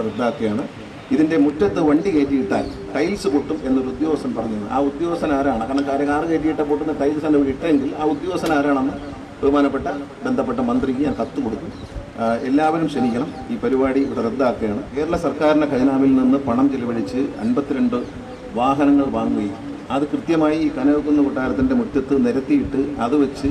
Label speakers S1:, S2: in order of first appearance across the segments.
S1: റദ്ദാക്കുകയാണ്. ഇതിൻ്റെ മുറ്റത്ത് വണ്ടി കയറ്റിയിട്ടാൽ ടൈൽസ് പൊട്ടും എന്നൊരു ഉദ്യോഗസ്ഥൻ പറഞ്ഞത്. ആ ഉദ്യോഗസ്ഥൻ ആരാണ്? കാരണം കാറ് കയറ്റിയിട്ട പൊട്ടുന്ന ടൈൽസ് ഇവിടെ ഇട്ടെങ്കിൽ ആ ഉദ്യോഗസ്ഥൻ ആരാണെന്ന് ബഹുമാനപ്പെട്ട ബന്ധപ്പെട്ട മന്ത്രിക്ക് ഞാൻ കത്ത് കൊടുക്കും. എല്ലാവരും ക്ഷണിക്കണം. ഈ പരിപാടി ഇവിടെ റദ്ദാക്കുകയാണ്. കേരള സർക്കാരിൻ്റെ ഖജനാവിൽ നിന്ന് പണം ചെലവഴിച്ച് 52 വാഹനങ്ങൾ വാങ്ങുകയും അത് കൃത്യമായി ഈ കനകക്കുന്ന് കൊട്ടാരത്തിൻ്റെ മുറ്റത്ത് നിരത്തിയിട്ട് അത് വെച്ച്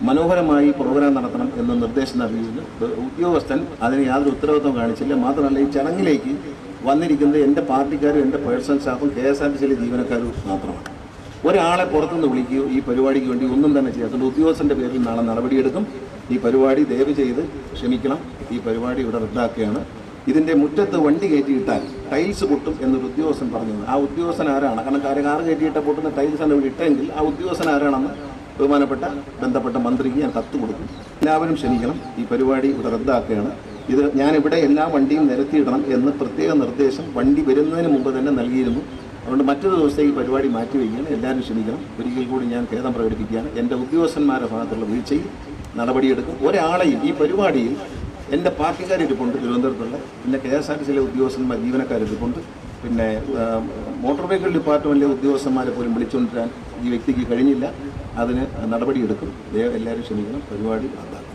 S1: മനോഹരമായി പ്രോഗ്രാം നടത്തണം എന്ന നിർദ്ദേശം നൽകിയിരുന്നു. ഉദ്യോഗസ്ഥൻ അതിന് യാതൊരു ഉത്തരവാദിത്വം കാണിച്ചില്ല. മാത്രമല്ല, ഈ ചടങ്ങിലേക്ക് വന്നിരിക്കുന്നത് എൻ്റെ പാർട്ടിക്കാരും എൻ്റെ പേഴ്സണൽ സ്റ്റാഫും KSRTCയിലെ ജീവനക്കാരും മാത്രമാണ്. ഒരാളെ പുറത്തുനിന്ന് വിളിക്കുകയോ ഈ പരിപാടിക്ക് വേണ്ടി ഒന്നും തന്നെ ചെയ്യാത്തതുകൊണ്ട് ഉദ്യോഗസ്ഥൻ്റെ പേരിൽ നാളെ നടപടിയെടുക്കും. ഈ പരിപാടി ദയവ് ചെയ്ത് ക്ഷമിക്കണം. ഈ പരിപാടി ഇവിടെ റദ്ദാക്കുകയാണ്. ഇതിൻ്റെ മുറ്റത്ത് വണ്ടി കയറ്റിയിട്ടാൽ ടൈൽസ് പൊട്ടും എന്നൊരു ഉദ്യോഗസ്ഥൻ പറഞ്ഞത്. ആ ഉദ്യോഗസ്ഥൻ ആരാണ്? കാരണം കാറ് കയറ്റിയിട്ട പൊട്ടുന്ന ടൈൽസ് ഇവിടെ ഇട്ടെങ്കിൽ ആ ഉദ്യോഗസ്ഥൻ ആരാണെന്ന് ബഹുമാനപ്പെട്ട ബന്ധപ്പെട്ട മന്ത്രിക്ക് ഞാൻ കത്ത് കൊടുക്കും. എല്ലാവരും ക്ഷണിക്കണം. ഈ പരിപാടി ഇവിടെ റദ്ദാക്കുകയാണ്. ഇത് ഞാനിവിടെ എല്ലാ വണ്ടിയും നിരത്തിയിടണം എന്ന് പ്രത്യേക നിർദ്ദേശം വണ്ടി വരുന്നതിന് മുമ്പ് തന്നെ നൽകിയിരുന്നു. അതുകൊണ്ട് മറ്റൊരു ദിവസത്തെ ഈ പരിപാടി മാറ്റിവെക്കുകയാണ്. എല്ലാവരും ക്ഷണിക്കണം. ഒരിക്കൽ കൂടി ഞാൻ ഖേദം പ്രകടിപ്പിക്കുകയാണ്. എൻ്റെ ഉദ്യോഗസ്ഥന്മാരുടെ ഭാഗത്തുള്ള വീഴ്ചയിൽ നടപടിയെടുക്കും. ഒരാളെയും ഈ പരിപാടിയിൽ എൻ്റെ പാർട്ടിക്കാരിരിപ്പുണ്ട്, തിരുവനന്തപുരത്തുള്ള, പിന്നെ KSRTCയിലെ ഉദ്യോഗസ്ഥന്മാർ ജീവനക്കാരിരിപ്പുണ്ട്, പിന്നെ മോട്ടോർ വെഹിക്കിൾ ഡിപ്പാർട്ട്മെൻറ്റിലെ ഉദ്യോഗസ്ഥന്മാരെ പോലും വിളിച്ചുകൊണ്ടിരാൻ ഈ വ്യക്തിക്ക് കഴിഞ്ഞില്ല. അതിന് നടപടിയെടുക്കും. എല്ലാവരും ക്ഷമിക്കണം. പരിപാടി റദ്ദാക്കും.